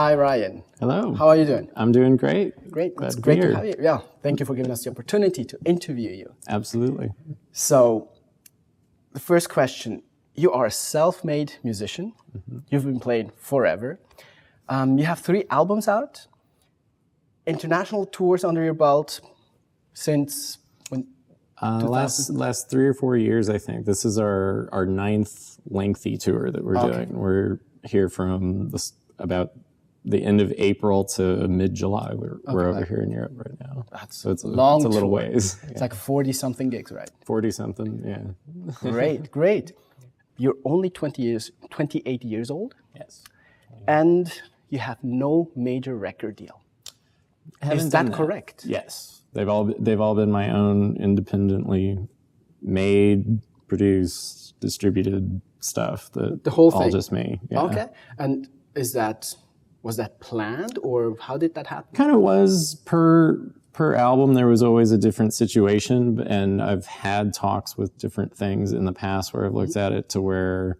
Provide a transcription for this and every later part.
Hi, Ryan. Hello. How are you doing? I'm doing great. Great. Glad It's to be great to here. have you. Yeah. Thank you for giving us the opportunity to interview you. Absolutely. So, the first question, you are a self-made musician. You've been playing forever. You have 3 albums out, international tours under your belt since when? Last 3 or 4 years, I think. This is our 9th lengthy tour that we're doing. We're here from about the end of April to mid-July. We're over here in Europe right now. So it's a little ways. It's like 40-something gigs, right? 40-something, yeah. Great, great. You're only 28 years old? Yes. And you have no major record deal. Is that correct? Yes. They've all been my own independently made, produced, distributed stuff. The whole thing? All just me. Yeah. Okay. And was that planned, or how did that happen? Kind of was. Per album, there was always a different situation, and I've had talks with different things in the past where I've looked at it to where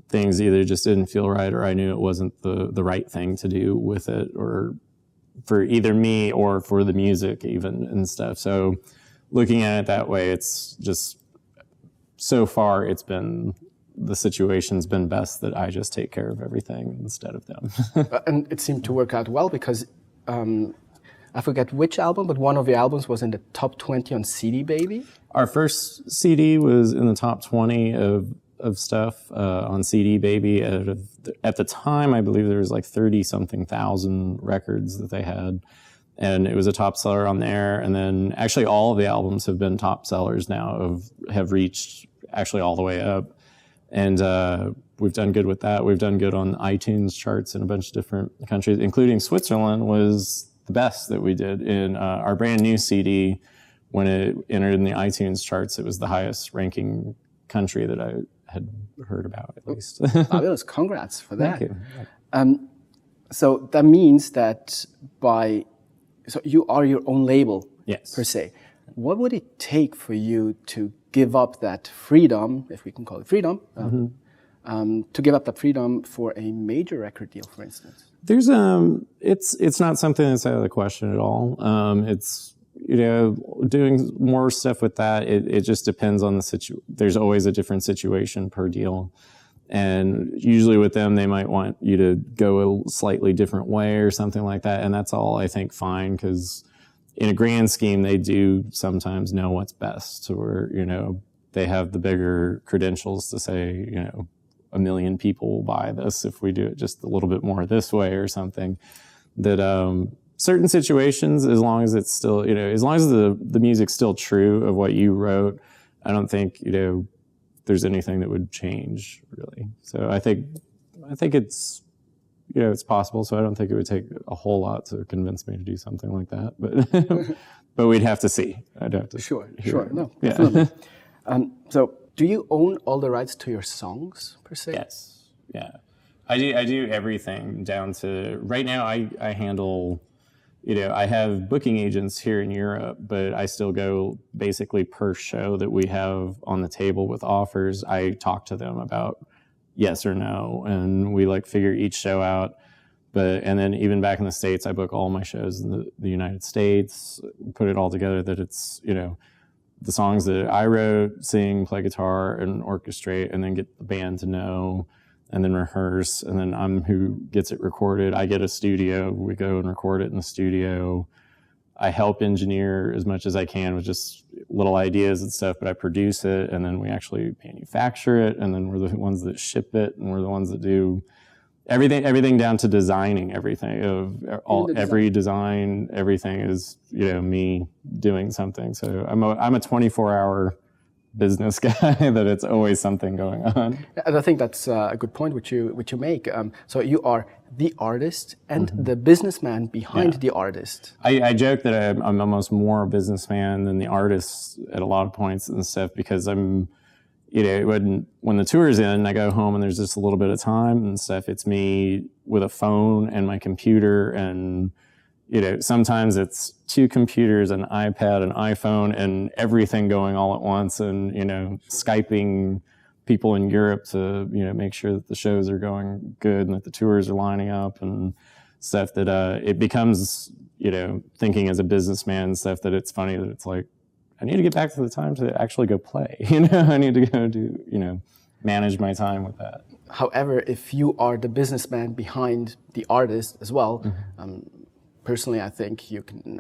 things either just didn't feel right, or I knew it wasn't the right thing to do with it, or for either me or for the music even and stuff. So looking at it that way, it's just, so far the situation's been best that I just take care of everything instead of them. And it seemed to work out well because I forget which album, but one of the albums was in the top 20 on cdbaby. Our first CD was in the top 20 of stuff on cdbaby. At the time, I believe there was like 30-something thousand records that they had. And it was a top seller on there. And then actually all of the albums have been top sellers now, have reached actually all the way up. And we've done good with that. We've done good on iTunes charts in a bunch of different countries, including Switzerland was the best that we did. In our brand new CD, when it entered in the iTunes charts, it was the highest ranking country that I had heard about, at least. Fabulous. Congrats for that. Thank you. So that means that so you are your own label, yes, per se. What would it take for you to give up that freedom, if we can call it freedom, to give up that freedom for a major record deal, for instance? There's it's not something that's out of the question at all. It's, doing more stuff with that. It just depends on the situation. There's always a different situation per deal. And usually with them, they might want you to go a slightly different way or something like that. And that's all, I think, fine, because in a grand scheme, they do sometimes know what's best, or, they have the bigger credentials to say, 1 million people will buy this if we do it just a little bit more this way or something. That certain situations, as long as it's still, as long as the music's still true of what you wrote, I don't think, there's anything that would change, really. So I think it's, it's possible. So I don't think it would take a whole lot to convince me to do something like that. But but we'd have to see. I'd have to. Sure. No, yeah. definitely. So do you own all the rights to your songs, per se? Yes. Yeah. I do everything down to, right now I handle, I have booking agents here in Europe, but I still go basically per show that we have on the table with offers. I talk to them about yes or no, and we figure each show out. And then even back in the States, I book all my shows in the United States, put it all together that it's, the songs that I wrote, sing, play guitar, and orchestrate, and then get the band to know, and then rehearse, and then I'm who gets it recorded. I get a studio, we go and record it in the studio. I help engineer as much as I can with just little ideas and stuff, but I produce it, and then we actually manufacture it, and then we're the ones that ship it, and we're the ones that do everything down to designing everything. Every design, everything is, me doing something. So I'm a 24-hour business guy that it's always something going on. And I think that's a good point which you make. So you are the artist and the businessman behind the artist. I joke that I'm almost more a businessman than the artist at a lot of points and stuff, because I'm, when the tour's in, I go home and there's just a little bit of time and stuff. It's me with a phone and my computer, and sometimes it's 2 computers, an iPad, an iPhone, and everything going all at once, and Skyping people in Europe to make sure that the shows are going good and that the tours are lining up, and stuff that it becomes, thinking as a businessman and stuff, that it's funny that it's like, I need to get back to the time to actually go play. I need to go do, manage my time with that. However, if you are the businessman behind the artist as well, personally, I think you can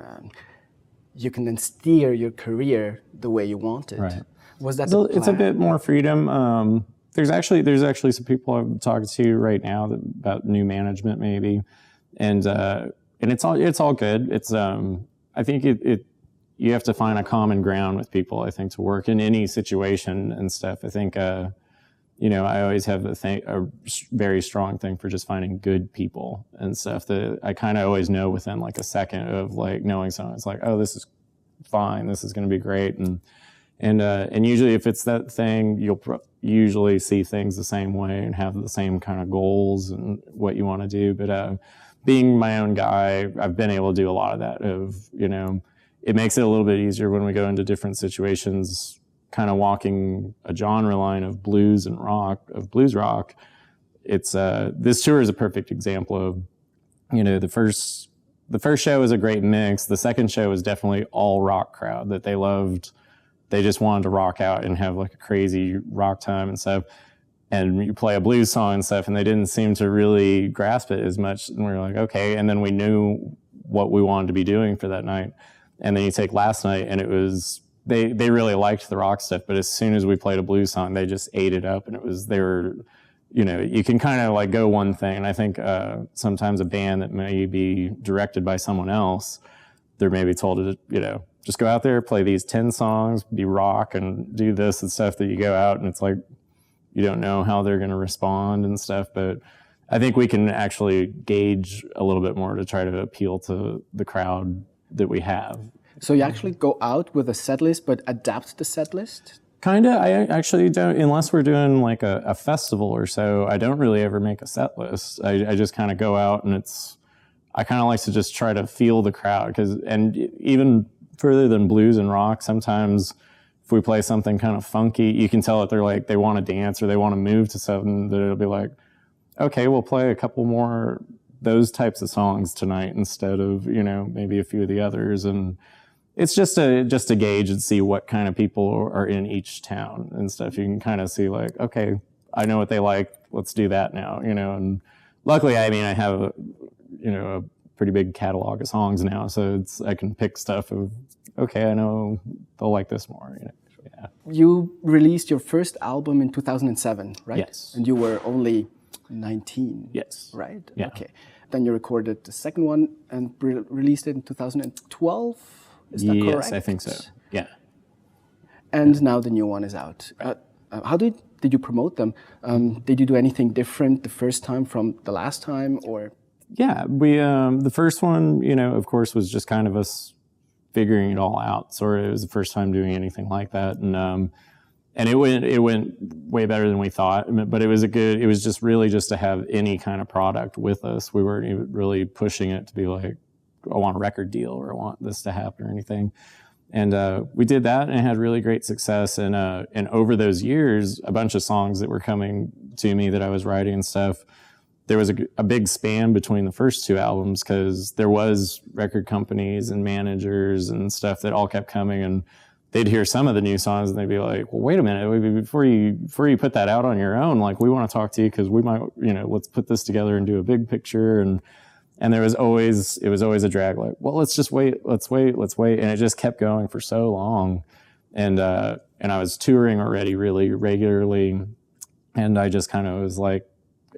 then steer your career the way you want it. Right. Was that it's a bit more freedom. There's actually some people I'm talking to right now about new management maybe, and it's all good. It's I think you have to find a common ground with people, I think, to work in any situation and stuff. I think I always have a very strong thing for just finding good people and stuff that I kind of always know within like a second of like knowing someone. It's like, oh, this is fine, this is going to be great, and usually if it's that thing, you'll usually see things the same way and have the same kind of goals and what you want to do. But being my own guy, I've been able to do a lot of that. It makes it a little bit easier when we go into different situations, kind of walking a genre line of blues rock. It's this tour is a perfect example of, the first show was a great mix. The second show was definitely all rock crowd that they loved. They just wanted to rock out and have like a crazy rock time and stuff. And you play a blues song and stuff, and they didn't seem to really grasp it as much. And we were like, okay. And then we knew what we wanted to be doing for that night. And then you take last night, and it was, they really liked the rock stuff, but as soon as we played a blues song, they just ate it up. And they were, you can kind of like go one thing. And I think sometimes a band that may be directed by someone else, they're maybe told to, just go out there, play these 10 songs, be rock, and do this and stuff, that you go out and it's like, you don't know how they're going to respond and stuff. But I think we can actually gauge a little bit more to try to appeal to the crowd that we have. So you actually go out with a set list, but adapt the set list? Kind of. I actually don't, unless we're doing like a festival or so, I don't really ever make a set list. I just kind of go out, and I kind of like to just try to feel the crowd. And even further than blues and rock, sometimes if we play something kind of funky, you can tell that they're like, they want to dance or they want to move to something, that it'll be like, okay, we'll play a couple more those types of songs tonight instead of, maybe a few of the others. And it's just to gauge and see what kind of people are in each town and stuff. You can kind of see like, okay, I know what they like, let's do that now, and luckily, I have a pretty big catalog of songs now, so I can pick stuff of, okay, I know they'll like this more. Yeah. You released your first album in 2007, right? Yes. And you were only 19. Yes. Right? Yeah. Okay. Then you recorded the second one and released it in 2012. Is that correct? Yes, I think so. Yeah. And now the new one is out. Right. How did you promote them? Did you do anything different the first time from the last time, or? Yeah, we the first one, of course, was just kind of us figuring it all out. So it was the first time doing anything like that, and it went way better than we thought. But it was just really just to have any kind of product with us. We weren't even really pushing it to be like, I want a record deal or I want this to happen or anything. And we did that, and it had really great success. And over those years, a bunch of songs that were coming to me that I was writing and stuff, there was a big span between the first two albums, because there was record companies and managers and stuff that all kept coming, and they'd hear some of the new songs and they'd be like, well, wait a minute, before you put that out on your own, like, we want to talk to you because we might, let's put this together and do a big picture. And it was always a drag, like, well, let's just wait. And it just kept going for so long. And I was touring already really regularly. And I just kind of was like,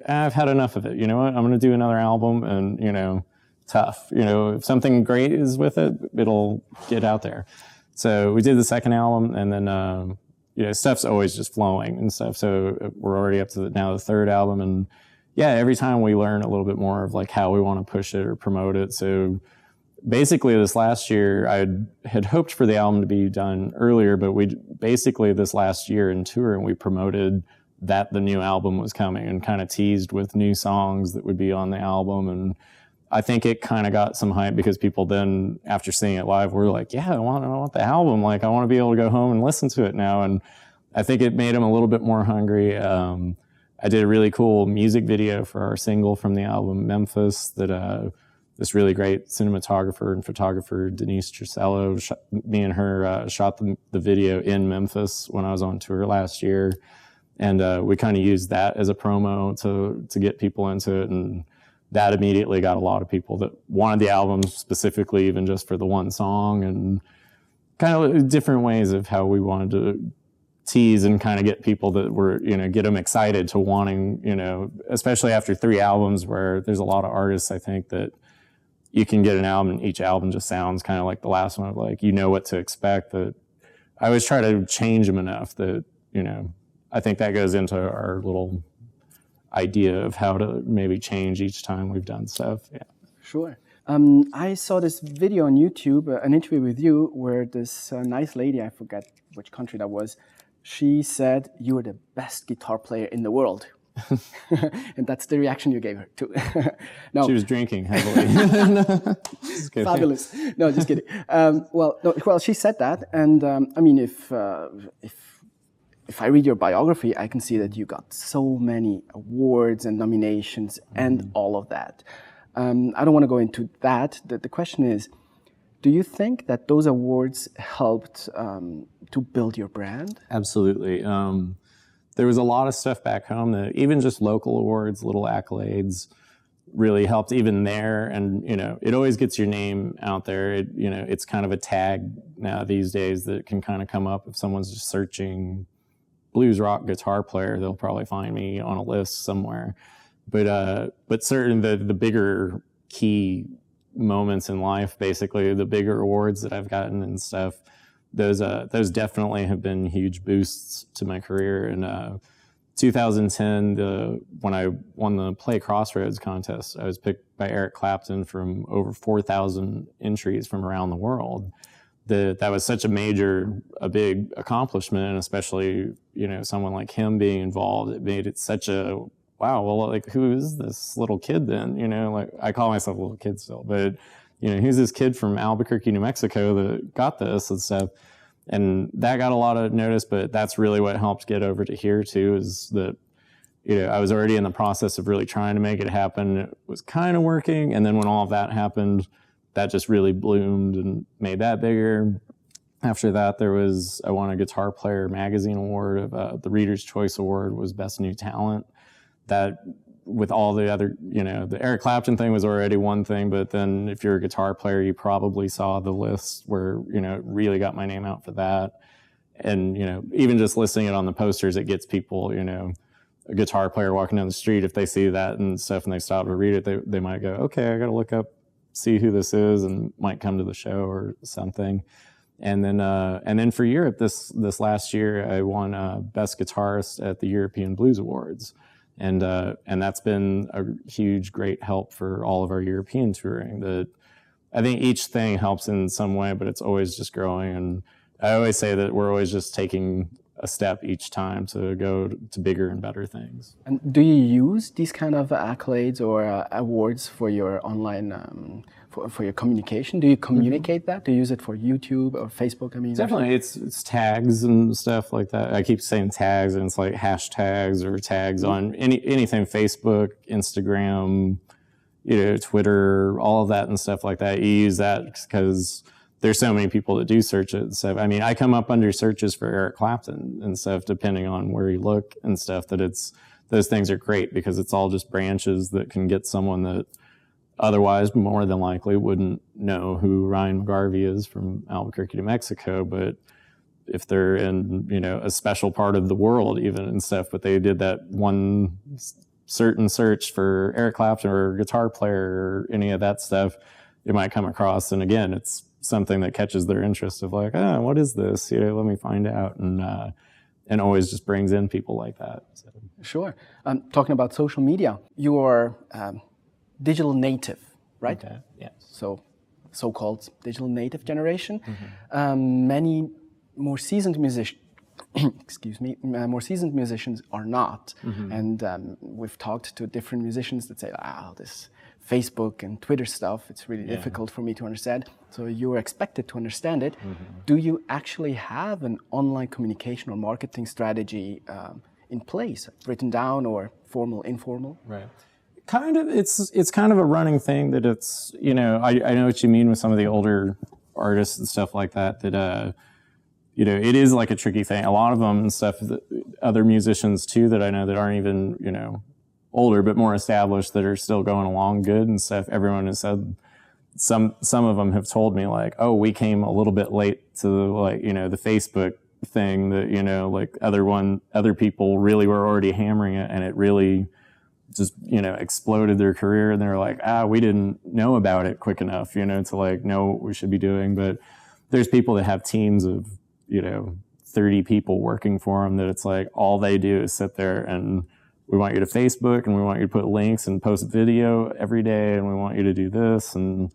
I've had enough of it. You know what? I'm going to do another album, and, tough. If something great is with it, it'll get out there. So we did the second album, and then, stuff's always just flowing and stuff. So we're already up to now the third album. And yeah, every time we learn a little bit more of like how we want to push it or promote it. So basically this last year, I had hoped for the album to be done earlier, but this last year in touring, we promoted that the new album was coming and kind of teased with new songs that would be on the album. And I think it kind of got some hype, because people then, after seeing it live, were like, yeah, I want the album. Like, I want to be able to go home and listen to it now. And I think it made them a little bit more hungry. I did a really cool music video for our single from the album Memphis that this really great cinematographer and photographer, Denise Tricello, me and her shot the video in Memphis when I was on tour last year. And we kind of used that as a promo to get people into it. And that immediately got a lot of people that wanted the album specifically, even just for the one song, and kind of different ways of how we wanted to tease and kind of get people that were, get them excited to wanting, especially after 3 albums where there's a lot of artists, I think, that you can get an album and each album just sounds kind of like the last one, like, what to expect. That I always try to change them enough that, I think that goes into our little idea of how to maybe change each time we've done stuff. Yeah. Sure. I saw this video on YouTube, an interview with you, where this nice lady, I forget which country that was, she said you were the best guitar player in the world. And that's the reaction you gave her too. No. She was drinking heavily. Fabulous. No, just kidding. Well, she said that, and I mean, if I read your biography, I can see that you got so many awards and nominations and all of that. I don't want to go into that. The question is, do you think that those awards helped to build your brand? Absolutely. There was a lot of stuff back home that even just local awards, little accolades, really helped even there. And, it always gets your name out there. It's kind of a tag now these days that can kind of come up if someone's just searching blues rock guitar player, they'll probably find me on a list somewhere. But certainly the bigger key moments in life, basically the bigger awards that I've gotten and stuff, those definitely have been huge boosts to my career. In 2010, when I won the Play Crossroads contest, I was picked by Eric Clapton from over 4,000 entries from around the world. That was such a big accomplishment, and especially, someone like him being involved, it made it such a, wow, well, like, who is this little kid then? Like, I call myself a little kid still, but, who's this kid from Albuquerque, New Mexico that got this and stuff? And that got a lot of notice, but that's really what helped get over to here too, is that, I was already in the process of really trying to make it happen. It was kind of working. And then when all of that happened, that just really bloomed and made that bigger. After that, I won a Guitar Player Magazine award. The Reader's Choice Award was Best New Talent. That, with all the other, the Eric Clapton thing was already one thing, but then if you're a guitar player, you probably saw the list where, it really got my name out for that. And, even just listing it on the posters, it gets people, a guitar player walking down the street, if they see that and stuff and they stop to read it, they might go, okay, I got to look up, see who this is, and might come to the show or something. And then for Europe, this last year, I won Best Guitarist at the European Blues Awards. And that's been a huge, great help for all of our European touring. That I think each thing helps in some way, but it's always just growing. And I always say that we're always just taking a step each time to go to bigger and better things. And do you use these kind of accolades or awards for your online, for your communication? Do you communicate that? Do you use it for YouTube or Facebook? I mean, definitely, it's tags and stuff like that. I keep saying tags, and it's like hashtags or tags on anything, Facebook, Instagram, Twitter, all of that and stuff like that. You use that because there's so many people that do search it and stuff. I mean, I come up under searches for Eric Clapton and stuff, depending on where you look and stuff, those things are great because it's all just branches that can get someone that otherwise more than likely wouldn't know who Ryan McGarvey is from Albuquerque, New Mexico. But if they're in, a special part of the world even and stuff, but they did that one certain search for Eric Clapton or guitar player or any of that stuff, you might come across. And again, it's something that catches their interest of like, what is this? Let me find out. And always just brings in people like that. So. Sure. Talking about social media, you are digital native, right? Okay. Yes. So-called digital native generation. Mm-hmm. Many more seasoned musicians, more seasoned musicians are not. Mm-hmm. And we've talked to different musicians that say, this Facebook and Twitter stuff, it's really difficult for me to understand. So you're expected to understand it. Mm-hmm. Do you actually have an online communication or marketing strategy in place, written down or formal, informal? Right. Kind of, it's kind of a running thing that it's, you know, I know what you mean with some of the older artists and stuff like that, that, you know, it is like a tricky thing. A lot of them and stuff, other musicians too that I know that aren't even, you know, older but more established that are still going along good and stuff. Everyone has said, some of them have told me like, oh, we came a little bit late to like, you know, the Facebook thing that, you know, like other people really were already hammering it and it really just, you know, exploded their career. And they're like, we didn't know about it quick enough, you know, to like know what we should be doing. But there's people that have teams of, you know, 30 people working for them that it's like all they do is sit there and we want you to Facebook and we want you to put links and post video every day and we want you to do this and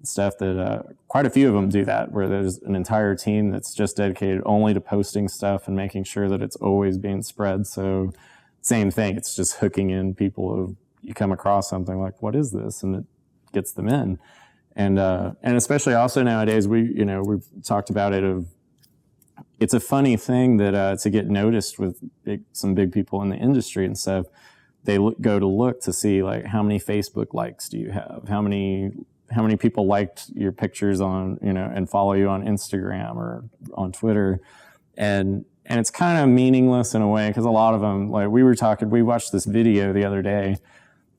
stuff that quite a few of them do that, where there's an entire team that's just dedicated only to posting stuff and making sure that it's always being spread. So same thing, it's just hooking in people who you come across something like, what is this? And it gets them in. And especially also nowadays, we've talked about it it's a funny thing that to get noticed with some big people in the industry and stuff. They go to look to see like how many Facebook likes do you have, how many people liked your pictures on, you know, and follow you on Instagram or on Twitter, and it's kind of meaningless in a way because a lot of them, like we watched this video the other day,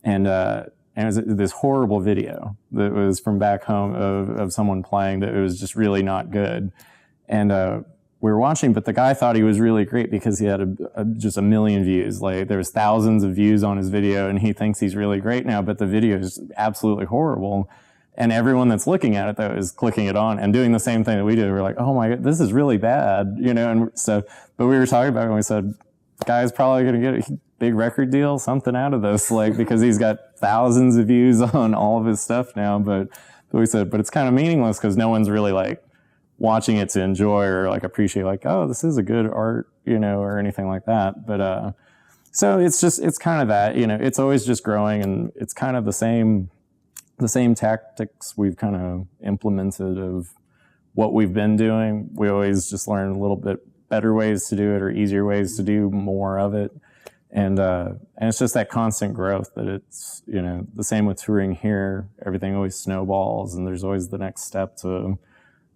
and it was this horrible video that was from back home of someone playing that it was just really not good, and we were watching, but the guy thought he was really great because he had just 1 million views. Like there was thousands of views on his video and he thinks he's really great now, but the video is absolutely horrible. And everyone that's looking at it though is clicking it on and doing the same thing that we did. We're like, oh my God, this is really bad, you know? And so, but we were talking about it and we said, the guy's probably going to get a big record deal, something out of this, like, because he's got thousands of views on all of his stuff now. But we said, but it's kind of meaningless because no one's really like watching it to enjoy or like appreciate like, oh, this is a good art, you know, or anything like that. But, so it's kind of that, you know, it's always just growing and it's kind of the same tactics we've kind of implemented of what we've been doing. We always just learn a little bit better ways to do it or easier ways to do more of it. And it's just that constant growth that it's, you know, the same with touring here, everything always snowballs and there's always the next step to,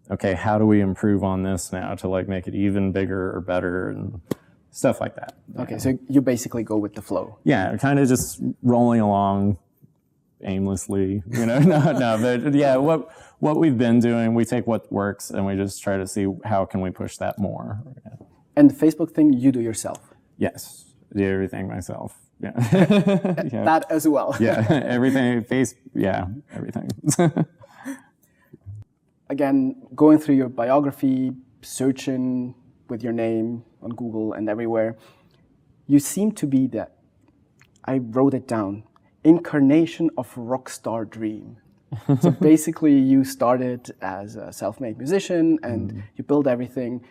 okay, how do we improve on this now to like make it even bigger or better and stuff like that. Okay, yeah. So you basically go with the flow. Yeah, kind of just rolling along aimlessly, you know. no, but yeah, what we've been doing, we take what works and we just try to see how can we push that more. Yeah. And the Facebook thing, you do yourself? Yes, I do everything myself. Yeah. Yeah. That as well. Yeah, everything. Everything. Again, going through your biography, searching with your name on Google and everywhere, you seem to be that, I wrote it down, incarnation of rock star dream. So basically you started as a self-made musician and you build everything.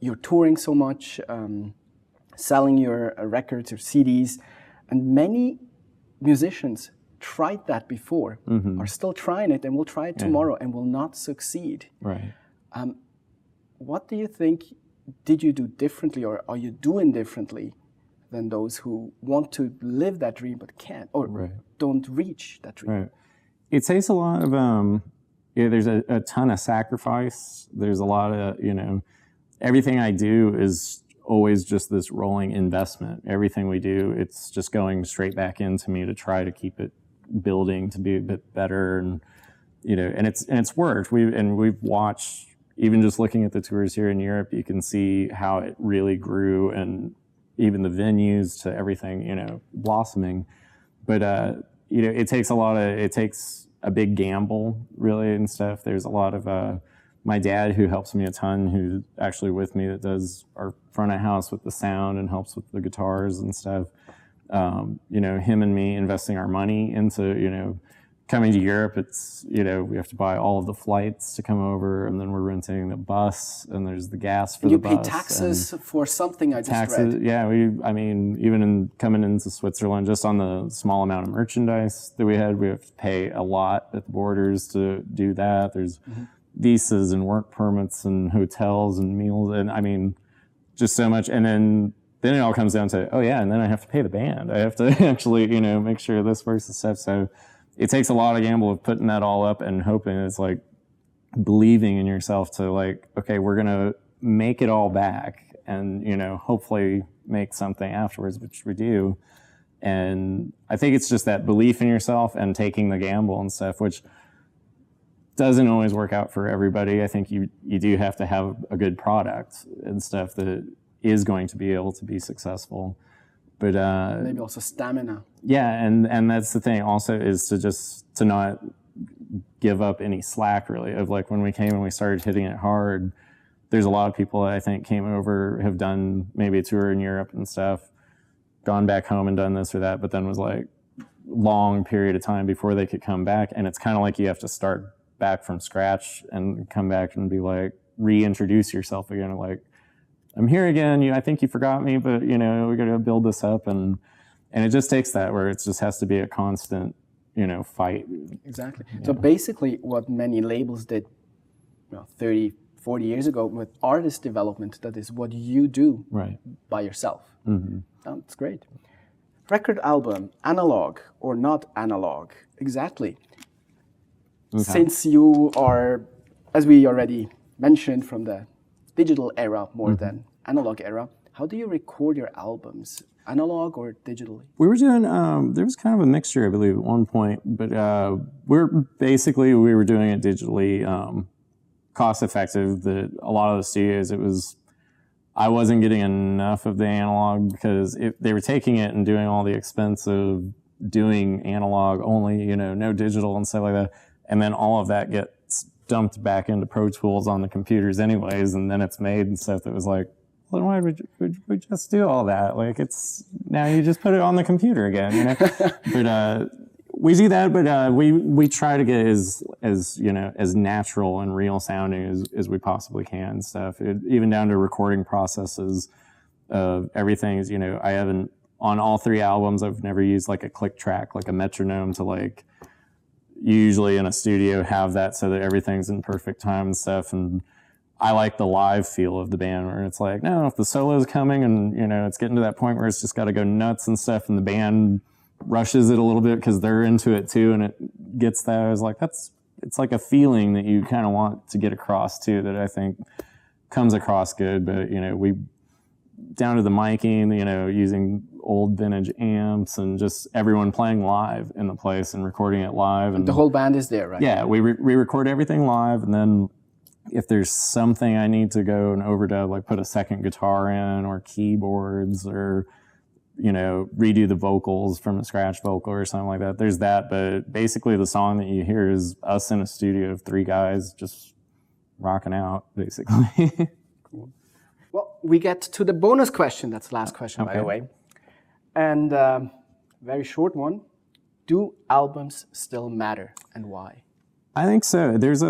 You're touring so much, selling your records or CDs, and many musicians tried that before, are still trying it and will try it tomorrow and will not succeed. Right. What do you think, did you do differently or are you doing differently than those who want to live that dream but can't or don't reach that dream? Right. It takes a lot of, there's a ton of sacrifice. There's a lot of, you know, everything I do is always just this rolling investment. Everything we do, it's just going straight back into me to try to keep it building to be a bit better, and you know, and it's worked. We've watched, even just looking at the tours here in Europe, you can see how it really grew, and even the venues to everything, you know, blossoming. But you know, it takes a big gamble really and stuff. There's a lot of my dad, who helps me a ton, who's actually with me, that does our front of house with the sound and helps with the guitars and stuff. You know, him and me investing our money into, you know, coming to Europe. It's, you know, we have to buy all of the flights to come over, and then we're renting the bus, and there's the gas for the bus. You pay taxes for something I just read. Yeah, I mean, even coming into Switzerland, just on the small amount of merchandise that we had, we have to pay a lot at the borders to do that. There's visas and work permits and hotels and meals, and I mean, just so much. And then then it all comes down to, oh yeah, and then I have to pay the band. I have to actually, make sure this works and stuff. So it takes a lot of gamble of putting that all up and hoping it's like believing in yourself to like, okay, we're going to make it all back and, hopefully make something afterwards, which we do. And I think it's just that belief in yourself and taking the gamble and stuff, which doesn't always work out for everybody. I think you do have to have a good product and stuff that is going to be able to be successful. But maybe also stamina. Yeah, and that's the thing also, is to not give up any slack, really, of like when we came and we started hitting it hard. There's a lot of people that I think came over, have done maybe a tour in Europe and stuff, gone back home and done this or that, but then was like long period of time before they could come back. And it's kind of like you have to start back from scratch and come back and be like, reintroduce yourself again. Like, I'm here again. I think you forgot me, but we got to build this up. And it just takes that, where it just has to be a constant, fight. Exactly. Yeah. So basically what many labels did 30, 40 years ago with artist development, that is what you do by yourself. Mm-hmm. That's great. Record album, analog or not analog? Exactly. Okay. Since you are, as we already mentioned, from the digital era more than analog era, how do you record your albums? Analog or digitally? We were doing, there was kind of a mixture, I believe, at one point, but we were doing it digitally, cost effective. That a lot of the studios, I wasn't getting enough of the analog because they were taking it and doing all the expense of doing analog only, no digital and stuff like that. And then all of that gets dumped back into Pro Tools on the computers anyways, and then it's made and stuff that was like, well, why would we just do all that? Like, it's, now you just put it on the computer again, But we do that, but we try to get as natural and real sounding as we possibly can and stuff. Even down to recording processes of everything is, I haven't, on all 3 albums, I've never used like a click track, like a metronome to like, usually in a studio have that so that everything's in perfect time and stuff. And I like the live feel of the band, where it's like, no, if the solo's coming and, it's getting to that point where it's just got to go nuts and stuff, and the band rushes it a little bit because they're into it too, and it gets that. I was like, it's like a feeling that you kind of want to get across too, that I think comes across good. But, we, down to the miking, using old vintage amps and just everyone playing live in the place and recording it live. And the whole band is there, right? Yeah, we record everything live, and then if there's something I need to go and overdub, like put a second guitar in or keyboards or, redo the vocals from a scratch vocal or something like that, there's that. But basically the song that you hear is us in a studio of 3 guys just rocking out, basically. Cool. Well, we get to the bonus question. That's the last question, by the way. And very short one. Do albums still matter, and why? I think so. There's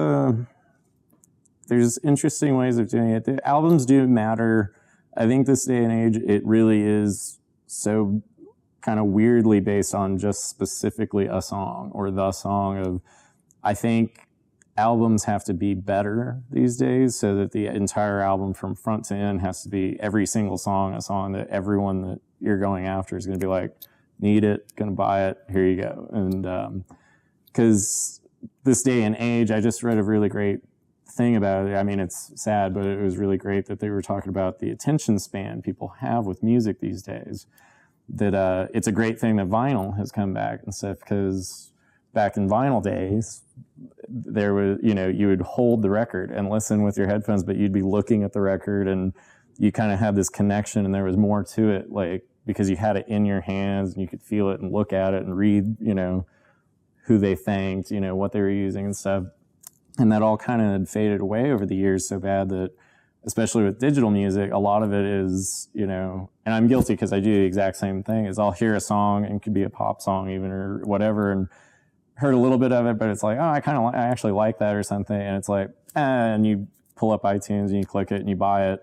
interesting ways of doing it. The albums do matter. I think this day and age, it really is so kind of weirdly based on just specifically a song or the song of, I think albums have to be better these days, so that the entire album from front to end has to be every single song, a song that everyone that you're going after is going to be like, need it, going to buy it, here you go. And because this day and age, I just read a really great thing about it. I mean, it's sad, but it was really great that they were talking about the attention span people have with music these days. That it's a great thing that vinyl has come back and stuff, because back in vinyl days, there was, you would hold the record and listen with your headphones, but you'd be looking at the record and you kind of had this connection, and there was more to it, like, because you had it in your hands and you could feel it and look at it and read, who they thanked, what they were using and stuff. And that all kind of had faded away over the years so bad that, especially with digital music, a lot of it is, and I'm guilty because I do the exact same thing, is I'll hear a song, and it could be a pop song even or whatever, and heard a little bit of it, but it's like, oh, I actually like that or something. And it's like, and you pull up iTunes and you click it and you buy it.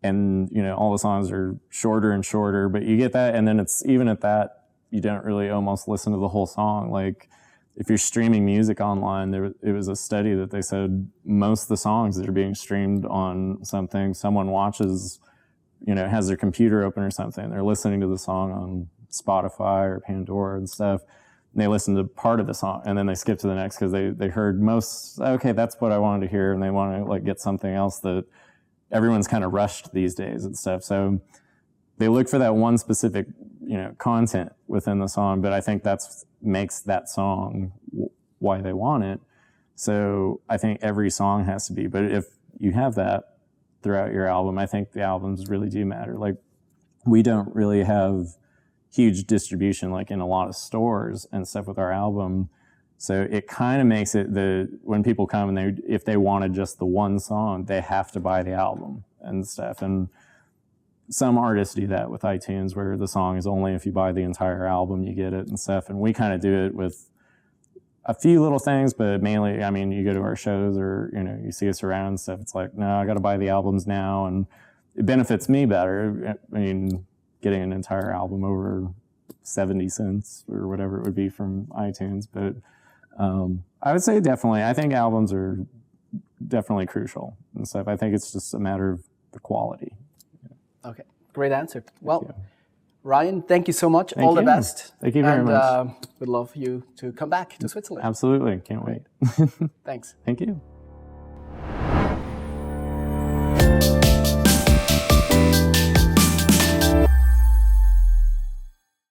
And, all the songs are shorter and shorter, but you get that. And then it's even at that, you don't really almost listen to the whole song. Like, if you're streaming music online, it was a study that they said most of the songs that are being streamed on something, someone watches has their computer open or something. They're listening to the song on Spotify or Pandora and stuff. And they listen to part of the song and then they skip to the next because they heard okay, that's what I wanted to hear, and they want to like get something else that everyone's kind of rushed these days and stuff. So they look for that one specific, content within the song, but I think that's makes that song why they want it. So I think every song has to be, but if you have that throughout your album, I think the albums really do matter. Like, we don't really have huge distribution like in a lot of stores and stuff with our album. So it kind of makes it when people come and if they wanted just the one song, they have to buy the album and stuff. And some artists do that with iTunes, where the song is only if you buy the entire album, you get it and stuff. And we kind of do it with a few little things, but mainly, I mean, you go to our shows or, you see us around and stuff. It's like, no, I got to buy the albums now. And it benefits me better. I mean, getting an entire album over 70 cents or whatever it would be from iTunes. But I would say definitely, I think albums are definitely crucial and stuff. I think it's just a matter of the quality. Okay, great answer. Well, Ryan, thank you so much. Thank All the you. best. Thank you very much. We'd love you to come back to Switzerland. Absolutely. Can't wait. Thanks. Thank you.